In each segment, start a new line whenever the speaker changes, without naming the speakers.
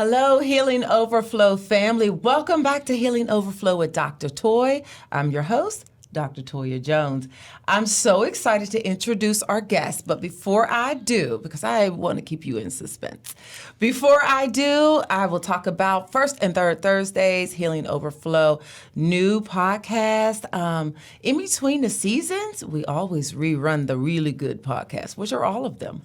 Hello, Healing Overflow family. Welcome back to Healing Overflow with Dr. Toy. I'm your host, Dr. Toya Jones. I'm so excited to introduce our guest, but before I do, because I want to keep you in suspense, before I do, I will talk about First and Third Thursdays, Healing Overflow, new podcast. In between the seasons, we always rerun the really good podcasts, which are all of them.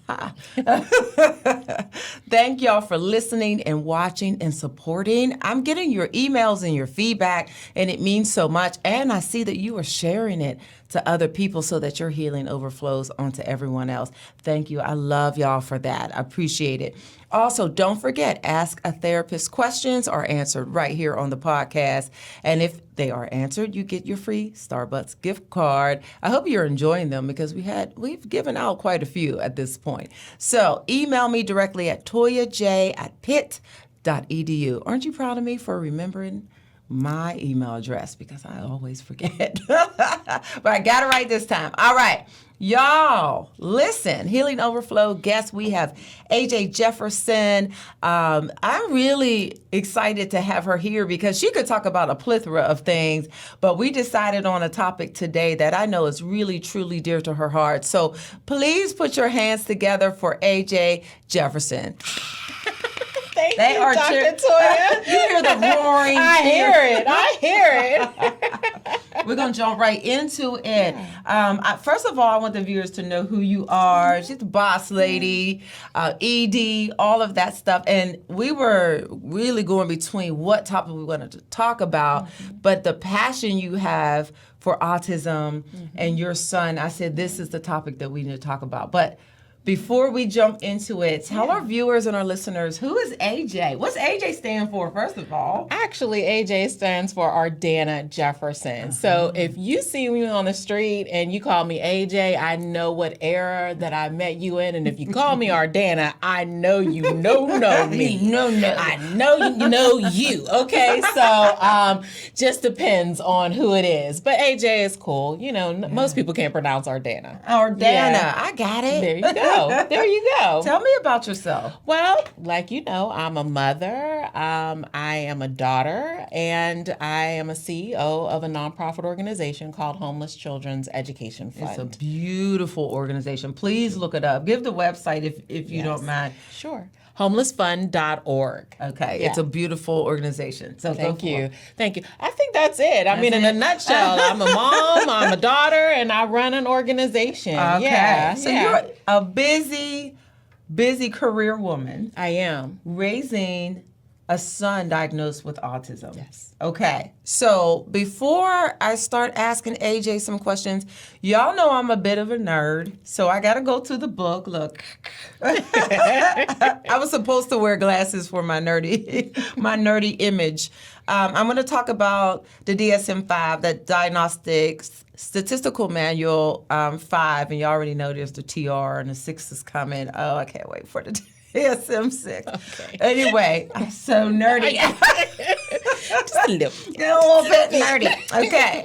Thank y'all for listening and watching and supporting. I'm getting your emails and your feedback, and it means so much. And I see that you are sharing it to other people so that your healing overflows onto everyone else. Thank you. I love y'all for that. I appreciate it. Also, don't forget, Ask a Therapist questions are answered right here on the podcast. And if they are answered, you get your free Starbucks gift card. I hope you're enjoying them because we've given out quite a few at this point. So email me directly at toyaj@pitt.edu. Aren't you proud of me for remembering my email address? Because I always forget. But I got it right this time. All right. Y'all, listen, Healing Overflow guest, we have AJ Jefferson. I'm really excited to have her here because she could talk about a plethora of things, but we decided on a topic today that I know is really, truly dear to her heart. So please put your hands together for AJ Jefferson.
Thank you, Dr. Toya.
You hear the roaring.
I hear it.
We're going to jump right into it. First of all, I want the viewers to know who you are. She's the boss lady, ED, all of that stuff. And we were really going between what topic we wanted to talk about, but the passion you have for autism and your son, I said, this is the topic that we need to talk about. But before we jump into it, tell our viewers and our listeners, who is AJ? What's AJ stand for, first of all?
Actually, AJ stands for Ardana Jefferson. So if you see me on the street and you call me AJ, I know what era that I met you in. And if you call me Ardana, I know you know me. I know you know you. Okay, so just depends on who it is. But AJ is cool. You know, most people can't pronounce Ardana.
I got it.
There you go. There you go.
Tell me about yourself.
Well, like you know, I'm a mother, I am a daughter, and I am a CEO of a nonprofit organization called Homeless Children's Education Fund.
It's a beautiful organization. Please look it up. Give the website if you don't mind.
Sure. Homelessfund.org.
Okay, yeah. It's a beautiful organization. So
thank you. Thank you. I think that's it. I mean, in a nutshell, I'm a mom, I'm a daughter, and I run an organization.
Okay.
Yeah.
So you're a busy career woman.
I am.
Raising a son diagnosed with autism.
Yes.
Okay. So before I start asking AJ some questions, y'all know I'm a bit of a nerd, so I got to go to the book. Look, I was supposed to wear glasses for my nerdy image. I'm going to talk about the DSM-5, that Diagnostic Statistical Manual 5, and you already know there's the TR and the 6 is coming. Oh, I can't wait for the DSM-6. Okay. Anyway, I'm so nerdy.
Just a little
bit nerdy. Okay.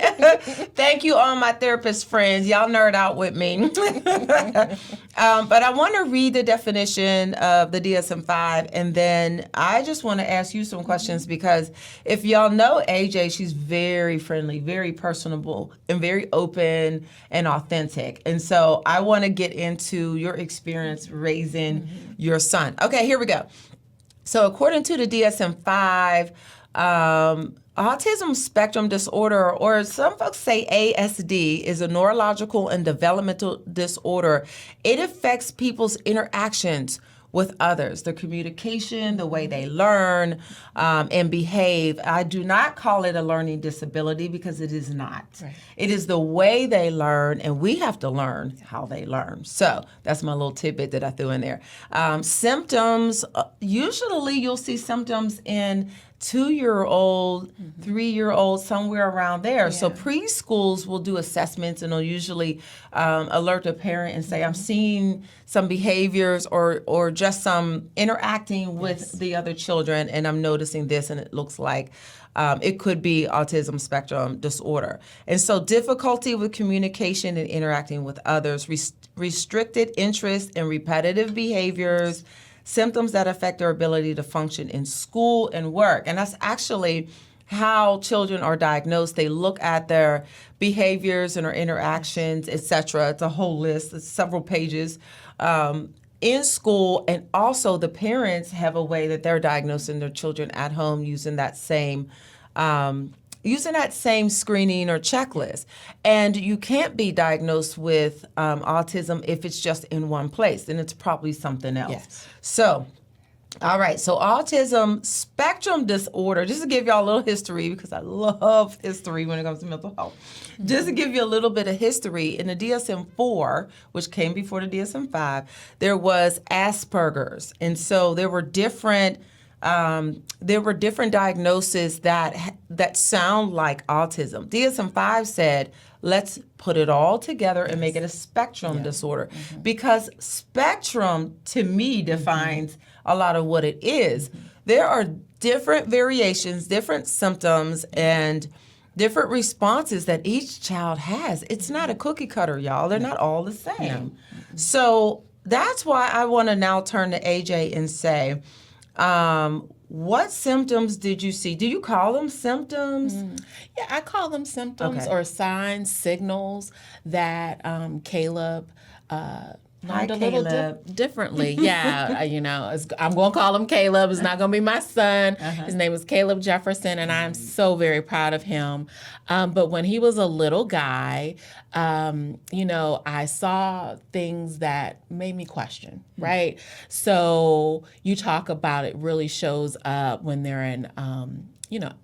Thank you, all my therapist friends. Y'all nerd out with me. But I want to read the definition of the DSM-5, and then I just want to ask you some questions because if y'all know AJ, she's very friendly, very personable, and very open and authentic. And so I want to get into your experience raising your son. Okay, here we go. So according to the DSM-5, autism spectrum disorder, or some folks say ASD, is a neurological and developmental disorder. It affects people's interactions with others, their communication, the way they learn and behave. I do not call it a learning disability because it is not. Right. It is the way they learn, and we have to learn how they learn. So that's my little tidbit that I threw in there. Symptoms, usually you'll see symptoms in 2-year-old, 3-year-old, somewhere around there. Yeah. So preschools will do assessments and they'll usually alert the parent and say, I'm seeing some behaviors or just some interacting with the other children, and I'm noticing this, and it looks like it could be autism spectrum disorder. And so difficulty with communication and interacting with others, restricted interest in repetitive behaviors, symptoms that affect their ability to function in school and work. And that's actually how children are diagnosed. They look at their behaviors and their interactions, etc. It's a whole list. It's several pages. In school, and also the parents have a way that they're diagnosing their children at home using that same screening or checklist. And you can't be diagnosed with autism if it's just in one place, then it's probably something else.
Yes.
So, all right, so autism spectrum disorder, just to give y'all a little history, because I love history when it comes to mental health. Just to give you a little bit of history, in the DSM-4, which came before the DSM-5, there was Asperger's. And so there were different diagnoses that sound like autism. DSM-5 said, let's put it all together and make it a spectrum disorder. Because spectrum, to me, defines a lot of what it is. There are different variations, different symptoms, and different responses that each child has. It's not a cookie cutter, y'all. They're not all the same. So that's why I want to now turn to AJ and say, what symptoms did you see? Do you call them symptoms?
Yeah, I call them symptoms or signs, signals that Caleb learned a little differently. Yeah, I'm going to call him Caleb. It's not going to be my son. His name is Caleb Jefferson, and I'm so very proud of him. But when he was a little guy, I saw things that made me question, right? So you talk about it really shows up when they're in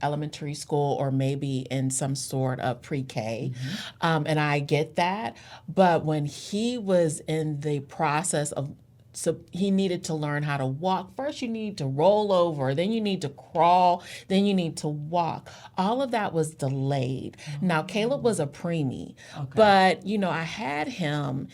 elementary school or maybe in some sort of pre-K. And I get that. But when he was in the process of, so he needed to learn how to walk. First, you need to roll over, then you need to crawl, then you need to walk. All of that was delayed. Now, Caleb was a preemie, but, I had him,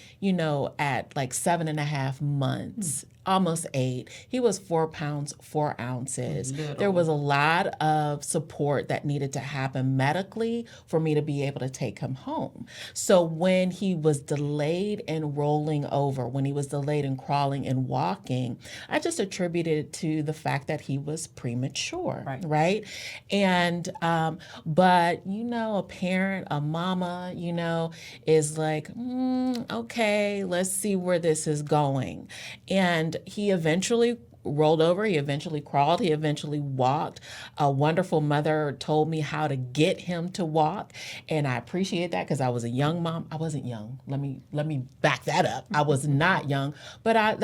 at like 7.5 months. Almost 8. He was 4 pounds, 4 ounces.
Little.
There was a lot of support that needed to happen medically for me to be able to take him home. So when he was delayed in rolling over, when he was delayed in crawling and walking, I just attributed it to the fact that he was premature, right? And, but, a parent, a mama, is like, okay, let's see where this is going. And he eventually rolled over, he eventually crawled, he eventually walked. A wonderful mother told me how to get him to walk, and I appreciate that because I was a young mom. I wasn't young. Let me back that up. I was not young, but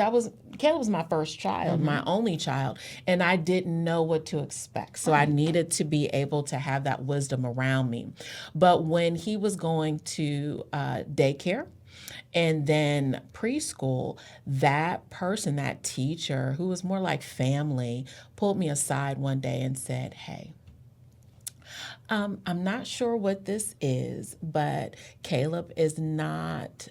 Caleb was my first child, my only child, and I didn't know what to expect. So I needed to be able to have that wisdom around me. But when he was going to daycare, and then preschool, that person, that teacher, who was more like family, pulled me aside one day and said, hey, I'm not sure what this is, but Caleb is not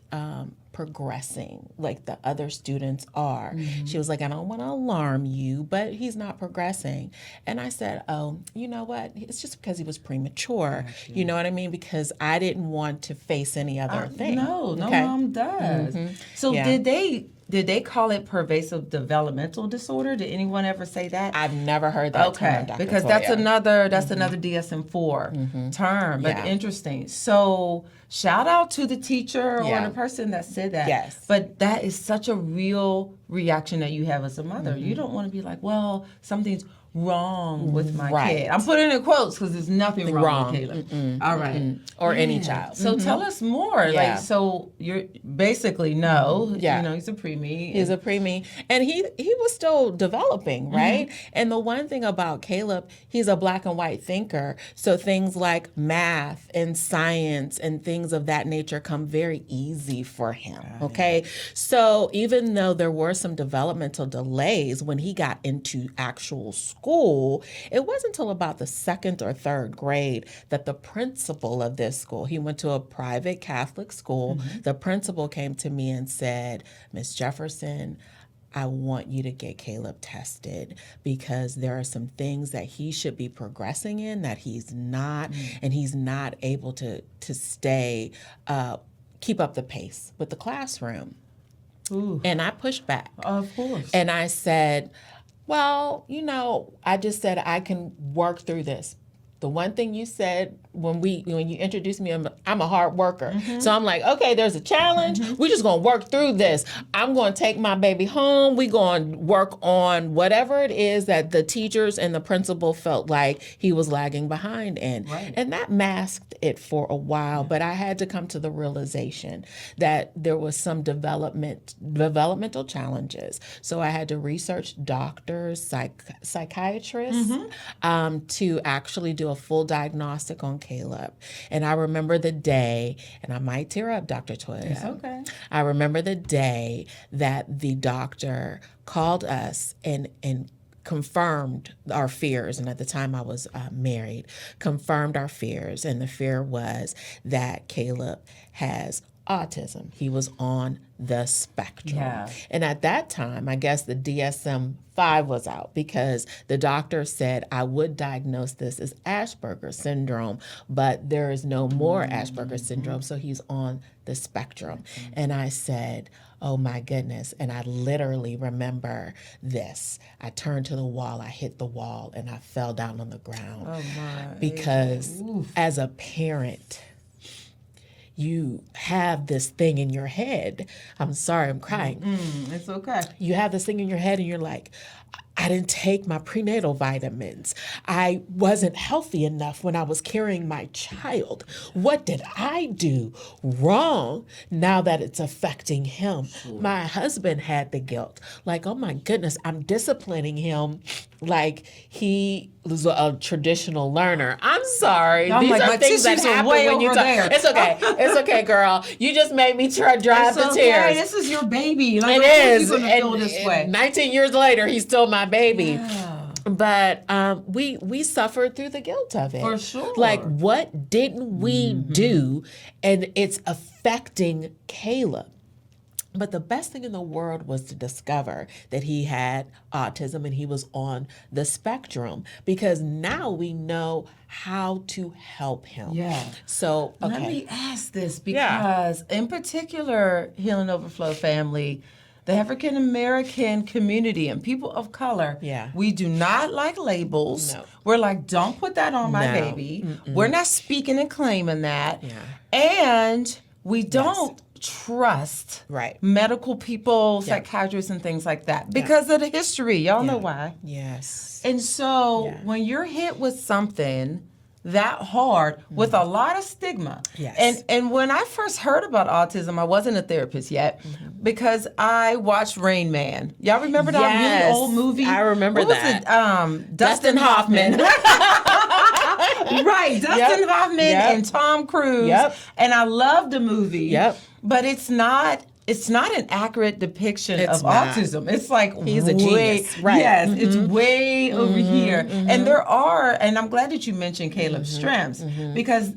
progressing like the other students are. She was like, I don't want to alarm you, but he's not progressing. And I said, oh, you know what? It's just because he was premature. You know what I mean? Because I didn't want to face any other thing.
No mom does. So did they call it pervasive developmental disorder? Did anyone ever say that?
I've never heard that term, Dr.
Because
Toya.
that's another DSM-4 term, but interesting. So shout out to the teacher or the person that said that.
Yes.
But that is such a real reaction that you have as a mother. You don't want to be like, well, something's wrong with my kid. I'm putting it in quotes because there's nothing wrong with Caleb. All right.
Or any child.
So tell us more. Like, so you're basically he's a preemie.
He's a preemie. And he was still developing, right? And the one thing about Caleb, he's a black and white thinker. So things like math and science and things of that nature come very easy for him. Okay. So even though there were some developmental delays when he got into actual school, it wasn't until about the 2nd or 3rd grade that the principal of this school, he went to a private Catholic school, the principal came to me and said, Miss Jefferson, I want you to get Caleb tested because there are some things that he should be progressing in that he's not, and he's not able to stay, keep up the pace with the classroom.
Ooh.
And I pushed back.
Of course.
And I said, well, I just said I can work through this. The one thing you said when you introduced me, I'm a hard worker. Mm-hmm. So I'm like, okay, there's a challenge. Mm-hmm. We're just going to work through this. I'm going to take my baby home. We're going to work on whatever it is that the teachers and the principal felt like he was lagging behind in.
Right.
And that masked it for a while, but I had to come to the realization that there was some developmental challenges. So I had to research doctors, psychiatrists, to actually do a full diagnostic on Caleb. And I remember the day, and I might tear up, Dr. Toya.
It's okay.
I remember the day that the doctor called us and confirmed our fears. And at the time I was married, confirmed our fears. And the fear was that Caleb has autism. He was on the spectrum.
Yeah.
And at that time, I guess the DSM-5 was out because the doctor said I would diagnose this as Asperger's syndrome, but there is no more Asperger's syndrome, so he's on the spectrum. And I said, oh my goodness. And I literally remember this. I turned to the wall, I hit the wall, and I fell down on the ground.
Oh my.
Because as a parent, you have this thing in your head. I'm sorry, I'm crying.
It's okay.
You have this thing in your head and you're like, I didn't take my prenatal vitamins. I wasn't healthy enough when I was carrying my child. What did I do wrong now that it's affecting him? Sure. My husband had the guilt. Like, oh my goodness, I'm disciplining him like he was a traditional learner. I'm sorry.
I'm
These
like,
are
my
things that
tissues are
happen
way
when you
over
talk.
there.
It's okay. It's okay, girl. You just made me drive the tears.
This is your baby. Like,
It is.
You're gonna feel this way.
19 years later, he's still my baby.
Yeah.
But we suffered through the guilt of it.
For sure.
Like, what didn't we do? And it's affecting Caleb. But the best thing in the world was to discover that he had autism and he was on the spectrum, because now we know how to help him.
Yeah.
So, okay.
Let me ask this because, in particular, Healing Overflow family, the African American community and people of color, we do not like labels.
No.
We're like, don't put that on my baby. We're not speaking and claiming that. And we don't trust medical people, psychiatrists, and things like that because of the history. Y'all know why.
Yes.
And so when you're hit with something that hard with a lot of stigma. And when I first heard about autism, I wasn't a therapist yet because I watched Rain Man. Y'all remember that really old movie?
I remember
that. What was it? Dustin Hoffman. Right, Dustin Hoffman and Tom Cruise. And I loved the movie. But it's not an accurate depiction of autism. It's like
he's a genius. Right.
Yes, it's way over here. And there are, and I'm glad that you mentioned Caleb's strengths because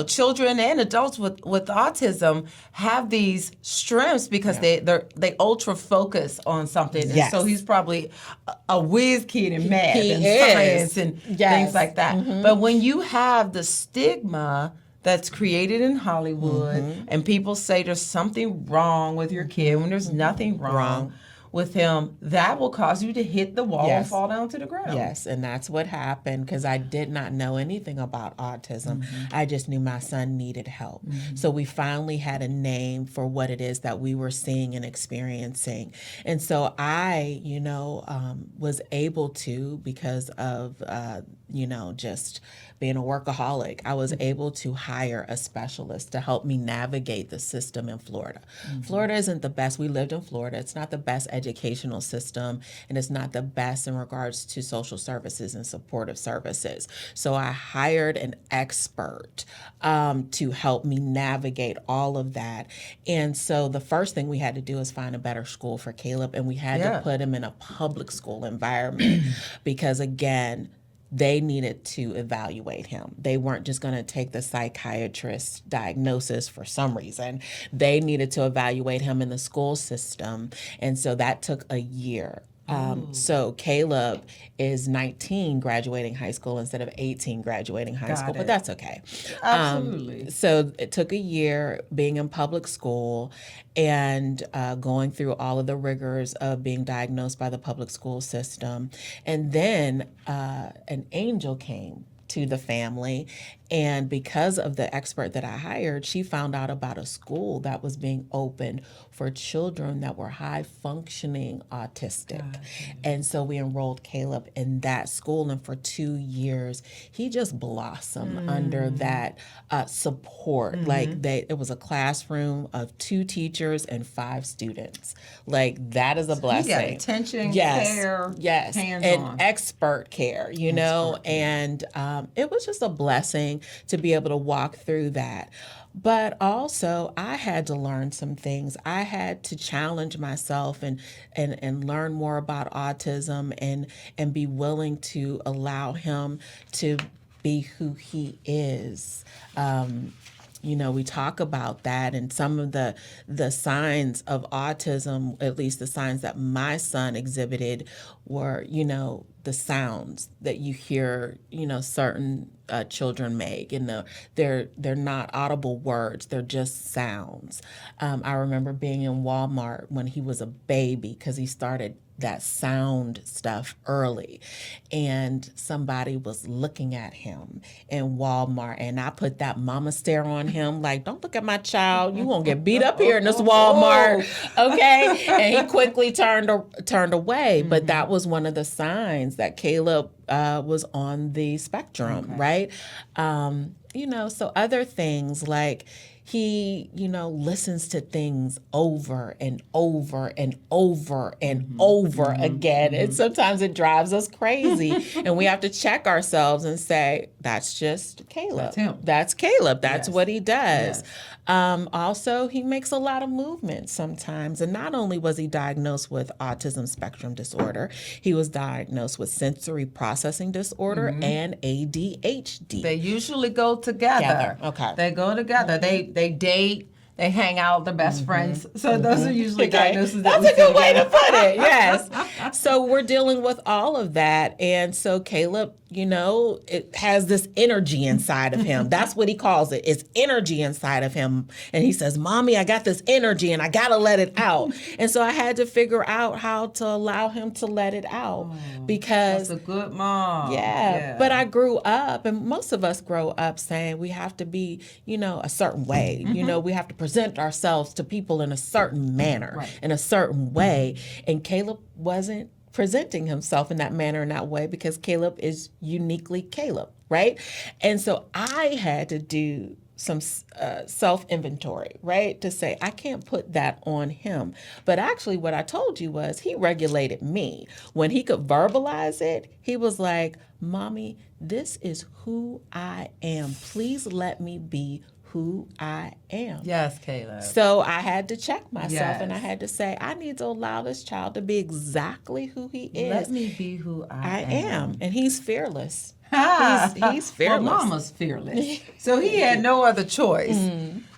children and adults with autism have these strengths because they ultra focus on something. And so he's probably a whiz kid in math and science and things like that. But when you have the stigma that's created in Hollywood, and people say there's something wrong with your kid when there's nothing wrong with him, that will cause you to hit the wall and fall down to the ground.
Yes, and that's what happened because I did not know anything about autism. I just knew my son needed help. So we finally had a name for what it is that we were seeing and experiencing. And so I, was able to, because of, just being a workaholic, I was able to hire a specialist to help me navigate the system in Florida. Florida isn't the best. We lived in Florida. It's not the best educational system, and it's not the best in regards to social services and supportive services. So I hired an expert to help me navigate all of that. And so the first thing we had to do is find a better school for Caleb, and we had to put him in a public school environment because, again, they needed to evaluate him. They weren't just going to take the psychiatrist's diagnosis for some reason. They needed to evaluate him in the school system. And so that took a year So Caleb is 19 graduating high school instead of 18 graduating high school, but that's okay.
Absolutely.
So it took a year being in public school and going through all of the rigors of being diagnosed by the public school system. And then an angel came to the family. And because of the expert that I hired, she found out about a school that was being opened for children that were high functioning autistic. And so we enrolled Caleb in that school. And for 2 years, he just blossomed under that support. Like it was a classroom of 2 teachers and 5 students. Like that is a blessing.
You got attention, care, hands-on.
And expert care, you know, and it was just a blessing to be able to walk through that. But also, I had to learn some things. I had to challenge myself and learn more about autism and be willing to allow him to be who he is. You know, we talk about that, and some of the signs of autism, at least the signs that my son exhibited, were, you know, the sounds that you hear, you know, certain children make, and they're not audible words; they're just sounds. I remember being in Walmart when he was a baby because he started that sound stuff early, and somebody was looking at him in Walmart, and I put that mama stare on him like, don't look at my child, you won't get beat up here in this Walmart, okay? And he quickly turned away. But that was one of the signs that Caleb was on the spectrum, right? You know, so other things like he, you know, listens to things over and over and over and over again. And sometimes it drives us crazy. And we have to check ourselves and say, that's just Caleb.
That's him.
That's Caleb. That's
Yes.
what he does.
Yes.
Also, he makes a lot of movements sometimes. And not only was he diagnosed with autism spectrum disorder, he was diagnosed with sensory processing disorder and ADHD.
They usually go together.
Okay.
They go together. They date. They hang out. They're best friends. So those are usually diagnoses.
That's a good way to put it. Yes. So we're dealing with all of that, and so Caleb, you know, it has this energy inside of him. That's what he calls it. It's energy inside of him, and he says, "Mommy, I got this energy, and I gotta let it out." And so I had to figure out how to allow him to let it out because
That's a good mom.
yeah. But I grew up, and most of us grow up saying we have to be, you know, a certain way. You know, we have to present ourselves to people in a certain manner, in a certain way. And Caleb wasn't presenting himself in that manner, in that way, because Caleb is uniquely Caleb, right? And so I had to do some self-inventory, right? To say, I can't put that on him. But actually what I told you was he regulated me. When he could verbalize it, he was like, Mommy, this is who I am. Please let me be who I am.
Yes, Caleb.
So I had to check myself,
Yes.
and I had to say, I need to allow this child to be exactly who he is.
Let me be who I
am. And he's fearless.
Ha!
He's fearless.
Well, Mama's fearless. So he had no other choice.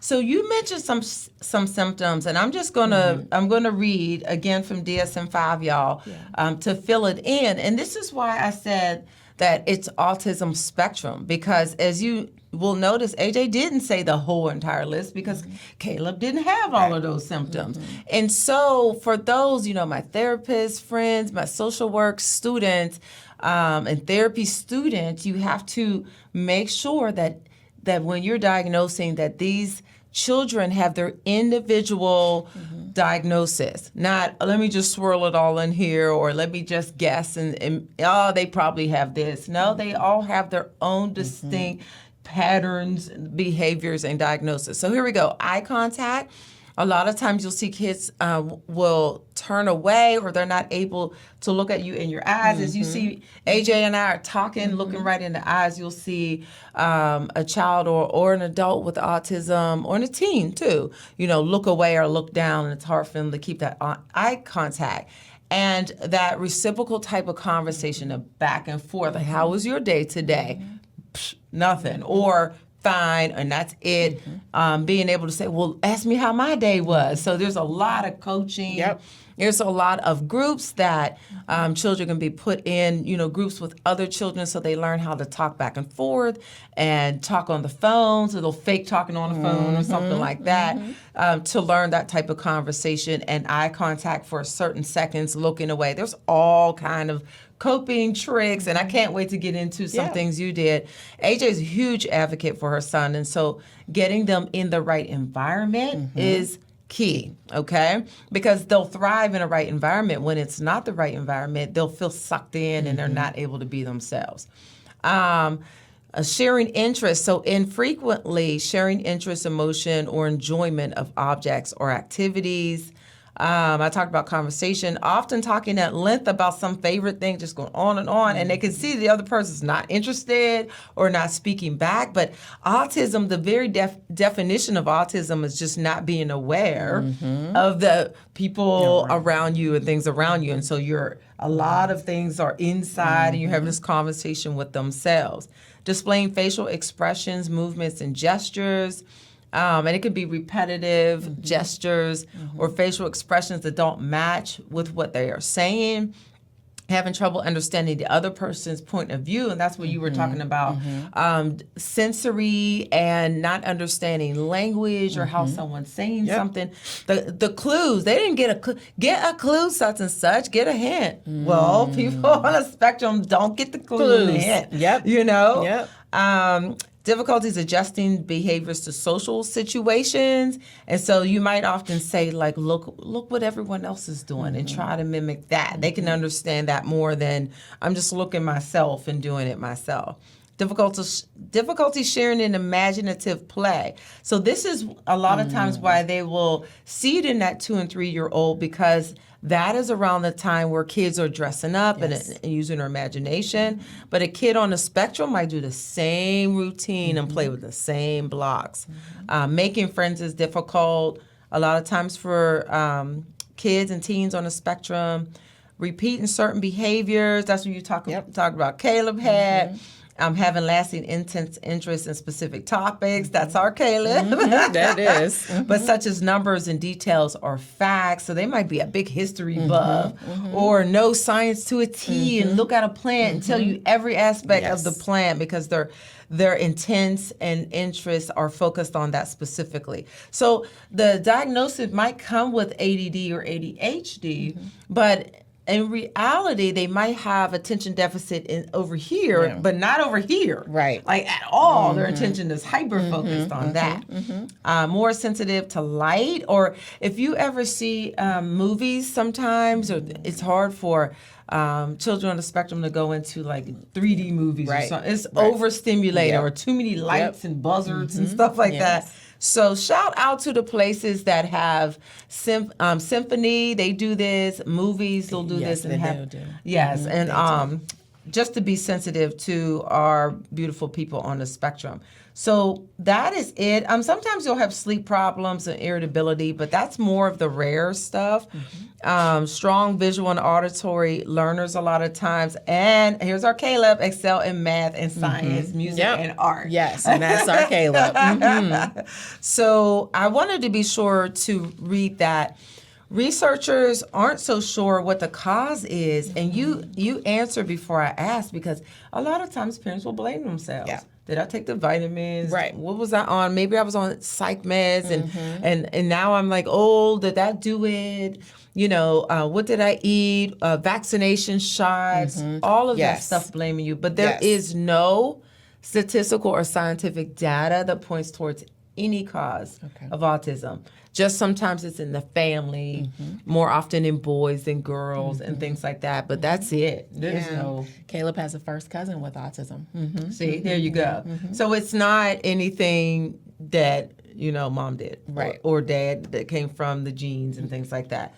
So you mentioned some symptoms, and I'm just gonna read again from DSM-5, y'all, to fill it in. And this is why I said that it's autism spectrum, because as you will notice, AJ didn't say the whole entire list because Caleb didn't have all of those symptoms. And so for those, you know, my therapist friends, my social work students, and therapy students, you have to make sure that when you're diagnosing that these children have their individual diagnosis, not let me just swirl it all in here, or let me just guess and oh, they probably have this. No, they all have their own distinct patterns, behaviors, and diagnosis. So here we go. Eye contact. A lot of times you'll see kids will turn away, or they're not able to look at you in your eyes. As you see AJ and I are talking, looking right in the eyes, you'll see a child or an adult with autism, or a teen too, you know, look away or look down, and it's hard for them to keep that eye contact. And that reciprocal type of conversation, of back and forth, like, how was your day today? Psh, nothing. Or fine, and that's it. Being able to say, well, ask me how my day was. So there's a lot of coaching There's a lot of groups that children can be put in, groups with other children so they learn how to talk back and forth and talk on the phone. So they'll fake talking on the phone or something like that to learn that type of conversation and eye contact for certain seconds, looking away. There's all kind of coping tricks, and I can't wait to get into some things you did. AJ is a huge advocate for her son, and so getting them in the right environment is key, okay? Because they'll thrive in a right environment. When it's not the right environment, they'll feel sucked in and they're not able to be themselves. Sharing interest. So infrequently sharing interest, emotion, or enjoyment of objects or activities. I talked about conversation, often talking at length about some favorite thing, just going on, and they can see the other person's not interested or not speaking back. But autism, the very definition of autism is just not being aware of the people around you and things around you. And so a lot of things are inside and you're having this conversation with themselves. Displaying facial expressions, movements, and gestures. And it could be repetitive gestures or facial expressions that don't match with what they are saying. Having trouble understanding the other person's point of view, and that's what you were talking about. Sensory and not understanding language or how someone's saying something. The clues, they didn't get a clue, such and such, get a hint. Well, people on a spectrum don't get the clue and the hint. Difficulties adjusting behaviors to social situations. And so you might often say, like, look what everyone else is doing and try to mimic that. They can understand that more than I'm just looking myself and doing it myself. Difficulty sharing an imaginative play. So this is a lot of times why they will see it in that 2 and 3 year old, because that is around the time where kids are dressing up and using their imagination. But a kid on the spectrum might do the same routine and play with the same blocks. Making friends is difficult a lot of times for kids and teens on the spectrum. Repeating certain behaviors, that's what you talk about. Caleb had. Having lasting intense interest in specific topics. That's our Caleb.
That is.
But such as numbers and details or facts. So they might be a big history buff or know science to a T and look at a plant and tell you every aspect of the plant because their intents and interests are focused on that specifically. So the diagnosis might come with ADD or ADHD, but in reality, they might have attention deficit over here, but not over here.
Right.
Like at all. Their attention is hyper-focused on that. More sensitive to light. Or if you ever see movies sometimes, or it's hard for children on the spectrum to go into like 3D movies or something. It's overstimulating or too many lights and buzzards and stuff like that. So shout out to the places that have symphony. They do this. Movies, they'll do this. And Yes, and just to be sensitive to our beautiful people on the spectrum. So that is it. Sometimes you'll have sleep problems and irritability, but that's more of the rare stuff. Strong visual and auditory learners a lot of times. And here's our Caleb, excel in math and science, music and art.
Yes, and that's our Caleb.
So I wanted to be sure to read that. Researchers aren't so sure what the cause is, and you answer before I ask, because a lot of times parents will blame themselves. Yeah. Did I take the vitamins?
Right.
What was I on? Maybe I was on psych meds, and now I'm like, oh, did that do it? What did I eat? Vaccination shots, all of that stuff blaming you. But there is no statistical or scientific data that points towards any cause of autism. Just sometimes it's in the family, more often in boys than girls and things like that. But that's it. There's no...
Caleb has a first cousin with autism.
See, there you go. So it's not anything that, mom did or dad that came from the genes and things like that.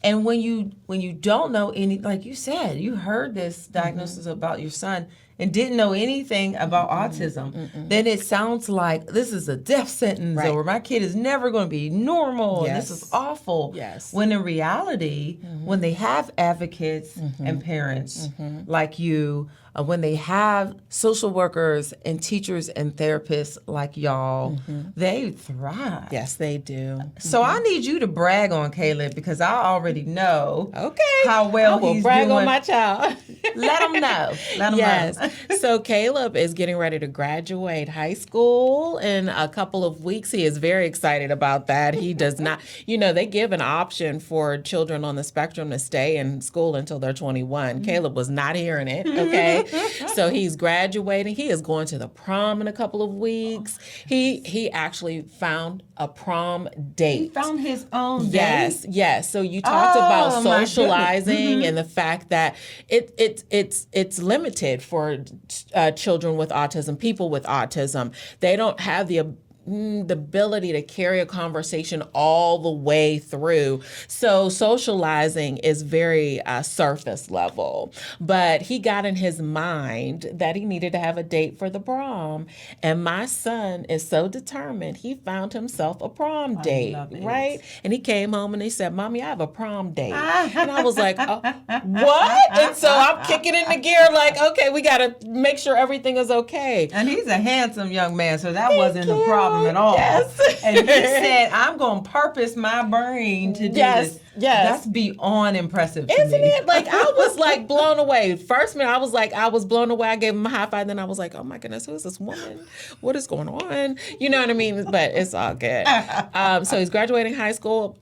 And when you don't know any, like you said, you heard this diagnosis about your son, and didn't know anything about autism, then it sounds like this is a death sentence,
Right.
or my kid is never going to be normal.
Yes.
This is awful.
Yes.
When in reality, when they have advocates and parents like you, when they have social workers and teachers and therapists like y'all, they thrive.
Yes, they do.
So I need you to brag on Caleb, because I already know
Okay.
how well
I will
he's
brag
doing.
on my child.
Let him know. Let him
Yes.
know.
So Caleb is getting ready to graduate high school in a couple of weeks. He is very excited about that. He does not, they give an option for children on the spectrum to stay in school until they're 21. Caleb was not hearing it. Okay. So he's graduating. He is going to the prom in a couple of weeks. He actually found a prom date.
He found his own
Yes,
date.
yes. So you talked about
my goodness.
socializing and the fact that it's limited for children with autism, people with autism. They don't have the ability to carry a conversation all the way through. So socializing is very surface level. But he got in his mind that he needed to have a date for the prom. And my son is so determined, he found himself a prom date,
love it.
right? And he came home and he said, Mommy, I have a prom date. And I was like, oh, what? And so I'm kicking into gear like, okay, we got to make sure everything is okay.
And he's a handsome young man, so that wasn't a problem at all.
Yes.
And he said, I'm going to purpose my brain to do this.
Yes.
That's beyond impressive to
Isn't
me.
it? Like, I was like blown away. First minute, I was blown away. I gave him a high five. Then I was like, oh my goodness, who is this woman? What is going on? You know what I mean? But it's all good. So he's graduating high school.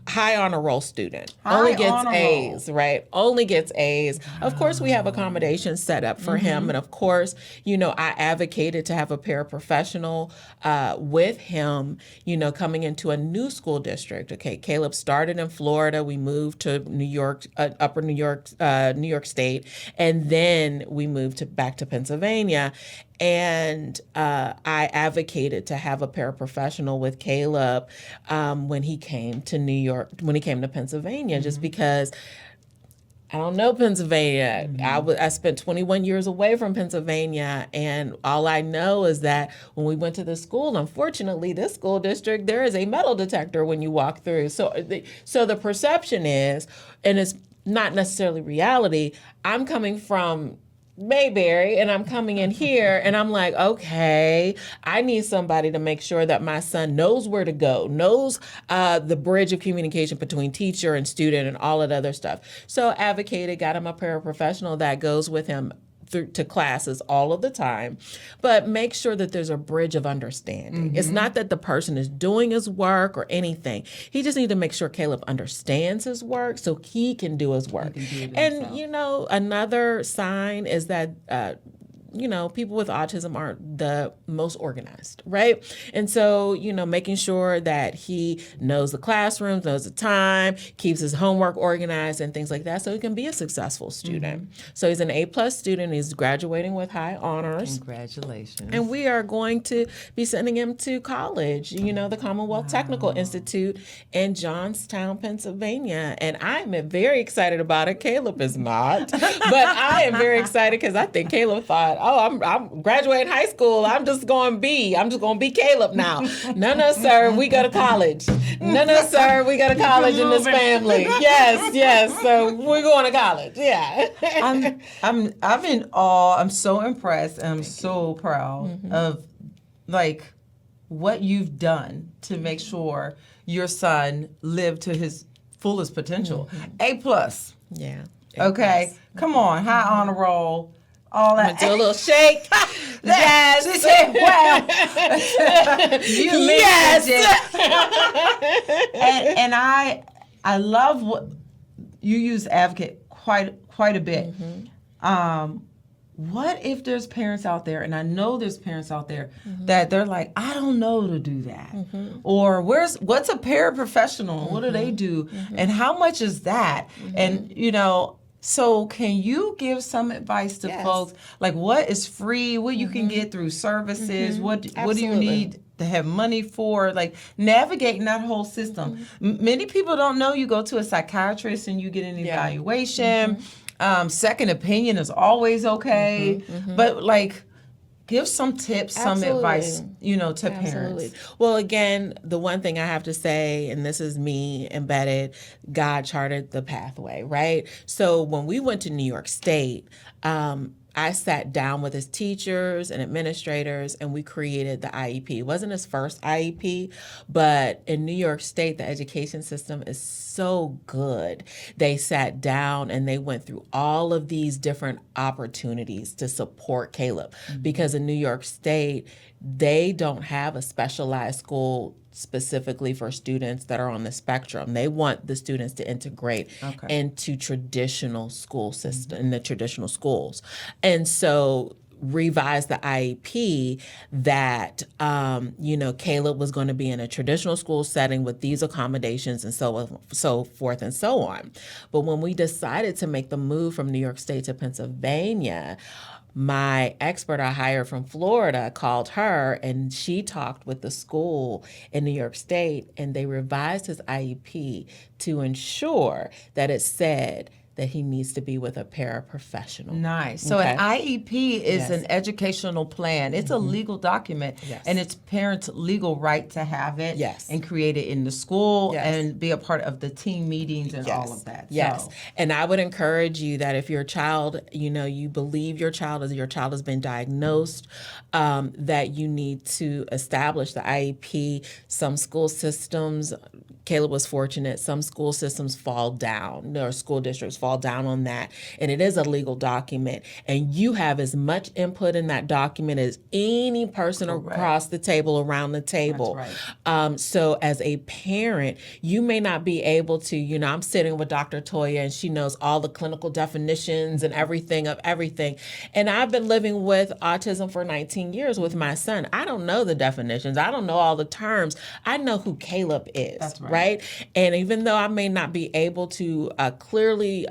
High honor roll student. Only gets
honor
A's, right? Only gets A's. Of course, we have accommodations set up for him. And of course, I advocated to have a paraprofessional with him, coming into a new school district. Okay, Caleb started in Florida. We moved to New York, upper New York State. And then we moved back to Pennsylvania. And I advocated to have a paraprofessional with Caleb when he came to Pennsylvania, just because I don't know Pennsylvania. I spent 21 years away from Pennsylvania, and all I know is that when we went to the school, unfortunately, this school district, there is a metal detector when you walk through. So the perception is, and it's not necessarily reality, I'm coming from Mayberry and I'm coming in here and I'm like, okay, I need somebody to make sure that my son knows where to go, knows the bridge of communication between teacher and student and all of that other stuff. So advocated, got him a paraprofessional that goes with him to classes all of the time, but make sure that there's a bridge of understanding. It's not that the person is doing his work or anything. He just needs to make sure Caleb understands his work so he can do his work. And, another sign is that people with autism aren't the most organized, right? And so, making sure that he knows the classrooms, knows the time, keeps his homework organized and things like that so he can be a successful student. So he's an A+ student. He's graduating with high honors.
Congratulations.
And we are going to be sending him to college, the Commonwealth Technical Institute in Johnstown, Pennsylvania. And I'm very excited about it. Caleb is not. But I am very excited because I think Caleb thought, I'm graduating high school. I'm just going to be Caleb now. No, sir, we go to college. No, sir, we go to college in this family. Yes. So we're going to college. Yeah.
I'm in awe. I'm so impressed. And I'm so proud of what you've done to make sure your son lived to his fullest potential. A+.
Yeah.
Okay. Come on. High honor roll. All that.
Do a little shake. Yes.
She said, well, you
Yes.
it. And I love what you use advocate quite a bit. What if there's parents out there, and I know there's parents out there that they're like, I don't know to do that. Or what's a paraprofessional? What do they do? And how much is that? And so can you give some advice to folks, like what is free, what you can get through services, what do you need they have money for, like navigating that whole system. Many people don't know you go to a psychiatrist and you get an evaluation. Second opinion is always okay, but like give some tips, some advice, to parents.
Well, again, the one thing I have to say, and this is me embedded, God charted the pathway, right? So when we went to New York State, I sat down with his teachers and administrators, and we created the IEP. It wasn't his first IEP, but in New York State, the education system is so good. They sat down and they went through all of these different opportunities to support Caleb, because in New York State, they don't have a specialized school specifically for students that are on the spectrum. They want the students to integrate into traditional school system, in the traditional schools. And so revised the IEP that, Caleb was going to be in a traditional school setting with these accommodations and so forth and so on. But when we decided to make the move from New York State to Pennsylvania, my expert I hired from Florida called her, and she talked with the school in New York State, and they revised his IEP to ensure that it said that he needs to be with a paraprofessional.
Nice. So an IEP is an educational plan. It's a legal document, and it's parents' legal right to have it and create it in the school and be a part of the team meetings and all of that.
Yes. So. And I would encourage you that if your child, you believe your child has been diagnosed, that you need to establish the IEP. Some school systems, Caleb was fortunate, some school systems fall down, or school districts fall down on that, and it is a legal document, and you have as much input in that document as any person across the table, around the table.
That's right.
So as a parent, you may not be able to, I'm sitting with Dr. Toya, and she knows all the clinical definitions and everything of everything, and I've been living with autism for 19 years with my son. I don't know the definitions. I don't know all the terms. I know who Caleb is.
That's right.
Right? And even though I may not be able to clearly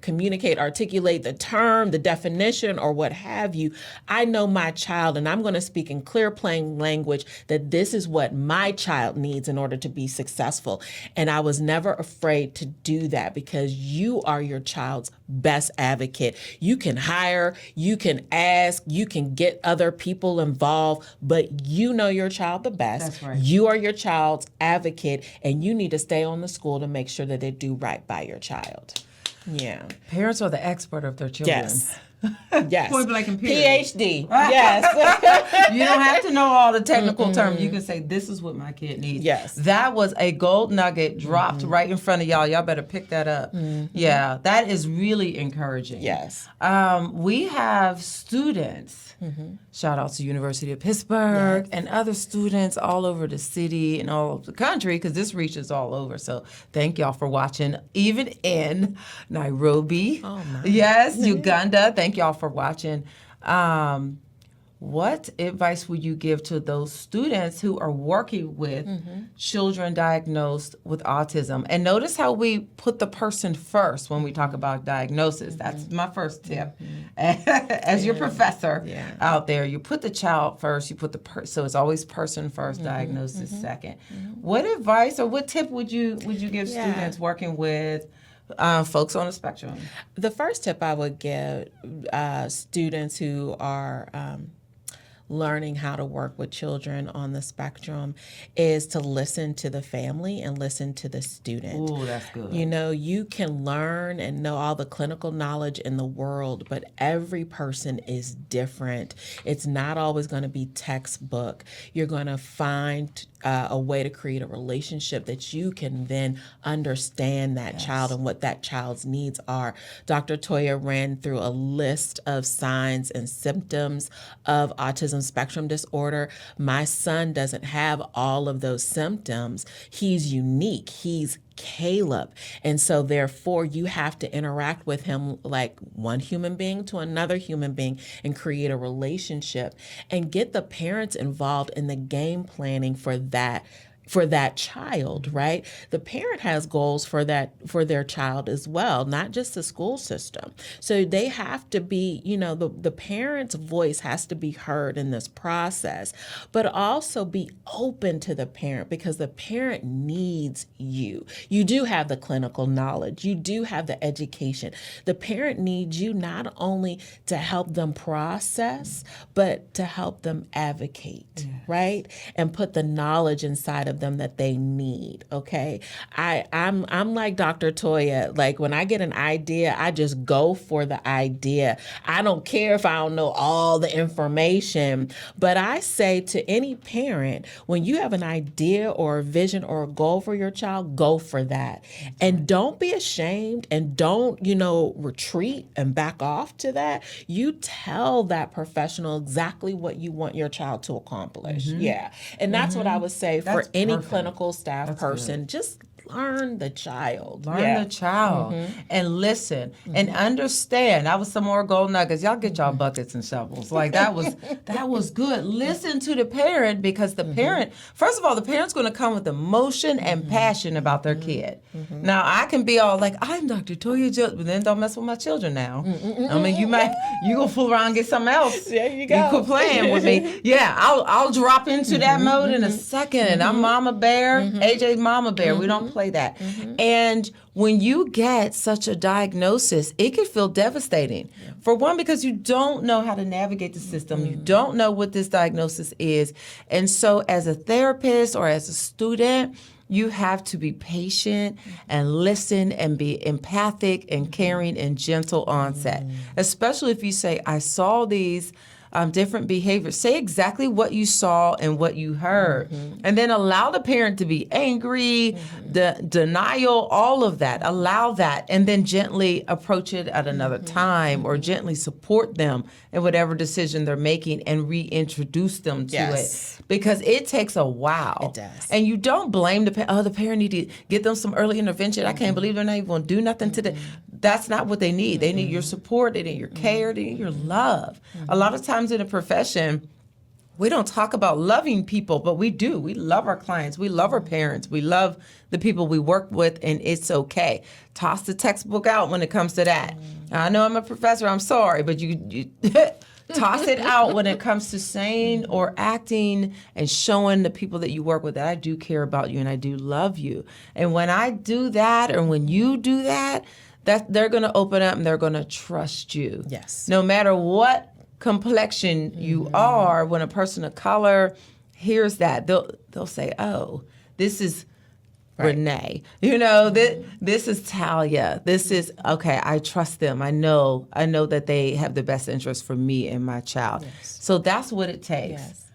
communicate, articulate the term, the definition, or what have you, I know my child, and I'm going to speak in clear, plain language that this is what my child needs in order to be successful. And I was never afraid to do that, because you are your child's best advocate. You can hire, you can ask, you can get other people involved, but you know your child the best.
That's right.
You are your child's advocate, and you need to stay on the school to make sure that they do right by your child. Yeah.
Parents are the expert of their children.
Yes. Yes.
Point blank and period.
PhD. Yes.
You don't have to know all the technical terms. You can say, this is what my kid needs.
Yes.
That was a gold nugget dropped right in front of y'all. Y'all better pick that up. Yeah, that is really encouraging.
Yes.
We have students. Shout out to University of Pittsburgh and other students all over the city and all over the country, because this reaches all over. So thank y'all for watching, even in Nairobi.
Oh, my.
Yes, Uganda. Thank y'all for watching. What advice would you give to those students who are working with children diagnosed with autism? And notice how we put the person first when we talk about diagnosis. That's my first tip. As your professor out there, you put the child first, you put so it's always person first, diagnosis second. What advice or what tip would you give students working with folks on the spectrum?
The first tip I would give students who are learning how to work with children on the spectrum is to listen to the family and listen to the student.
Ooh, that's good.
You can learn and know all the clinical knowledge in the world, but every person is different. It's not always going to be textbook. You're going to find a way to create a relationship that you can then understand that child and what that child's needs are. Dr. Toya ran through a list of signs and symptoms of autism spectrum disorder. My son doesn't have all of those symptoms. He's unique. He's Caleb. And so therefore you have to interact with him like one human being to another human being and create a relationship and get the parents involved in the game planning for that for that child, right? The parent has goals for their child as well, not just the school system. So they have to be, the parent's voice has to be heard in this process, but also be open to the parent, because the parent needs you. You do have the clinical knowledge. You do have the education. The parent needs you not only to help them process, but to help them advocate, right? And put the knowledge inside of them that they need. Okay. I'm like Dr. Toya. Like, when I get an idea, I just go for the idea. I don't care if I don't know all the information, but I say to any parent, when you have an idea or a vision or a goal for your child, go for that. And don't be ashamed, and don't, retreat and back off to that. You tell that professional exactly what you want your child to accomplish. Yeah. And that's what I would say for any clinical staff person. Just learn the child.
Learn the child and listen and understand. That was some more gold nuggets. Y'all get y'all buckets and shovels. Like, that was good. Listen to the parent, because the parent, first of all, the parent's going to come with emotion and passion about their kid. Now, I can be all like, I'm Dr. Toya Jones, but then don't mess with my children now. I mean, you go fool around and get something else.
There you go.
You quit playing with me. Yeah, I'll drop into that mode in a second. And I'm Mama Bear, AJ Mama Bear. We don't play that. And when you get such a diagnosis, it can feel devastating. For one, because you don't know how to navigate the system. You don't know what this diagnosis is. And so as a therapist or as a student, you have to be patient and listen and be empathic and caring and gentle onset. Especially if you say, I saw these different behaviors. Say exactly what you saw and what you heard. And then allow the parent to be angry, denial, all of that. Allow that. And then gently approach it at another time, or gently support them in whatever decision they're making and reintroduce them to it. Because it takes a while.
It does.
And you don't blame the parent. Oh, the parent need to get them some early intervention. I can't believe they're not even going to do nothing today. That's not what they need. They need your support. They need your care. They need your love. A lot of times in a profession, we don't talk about loving people, but we do. We love our clients. We love our parents. We love the people we work with, and it's okay. Toss the textbook out when it comes to that. I know I'm a professor. I'm sorry, but you toss it out when it comes to saying or acting and showing the people that you work with that I do care about you and I do love you. And when I do that, or when you do that, they're going to open up and they're going to trust you.
Yes.
No matter what complexion you are, when a person of color hears that, they'll say, oh, this is Renee. This is Talia. This is, okay, I trust them. I know that they have the best interest for me and my child.
Yes.
So that's what it takes.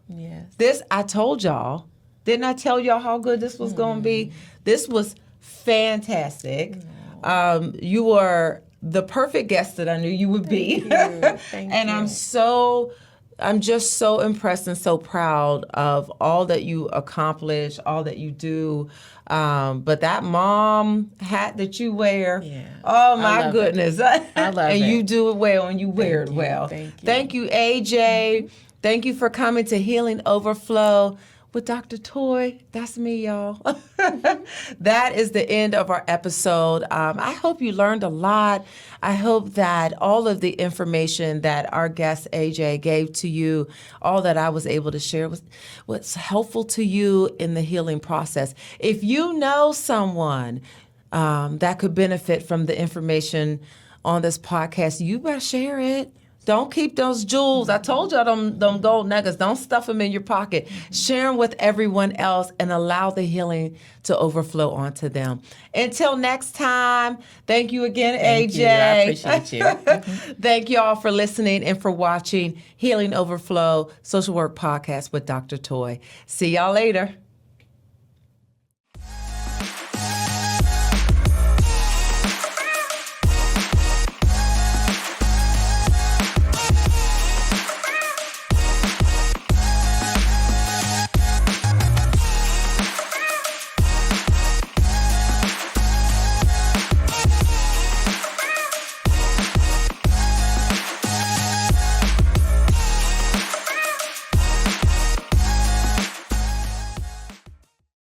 Yes.
This, I told y'all. Didn't I tell y'all how good this was going to be? This was fantastic. You were the perfect guest that I knew you would be.
Thank
and
you.
I'm just so impressed and so proud of all that you accomplish, all that you do. But that mom hat that you wear, oh my goodness. I love it. And you do it well, and you wear it well. Thank you, AJ. Thank you for coming to Healing Overflow with Dr. Toy. That's me, y'all. That is the end of our episode. I hope you learned a lot. I hope that all of the information that our guest AJ gave to you, all that I was able to share was helpful to you in the healing process. If you know someone that could benefit from the information on this podcast, you better share it. Don't keep those jewels. I told y'all them gold nuggets. Don't stuff them in your pocket. Share them with everyone else and allow the healing to overflow onto them. Until next time, thank you again, AJ.
You. I appreciate you.
Thank you all for listening and for watching Healing Overflow Social Work Podcast with Dr. Toy. See y'all later.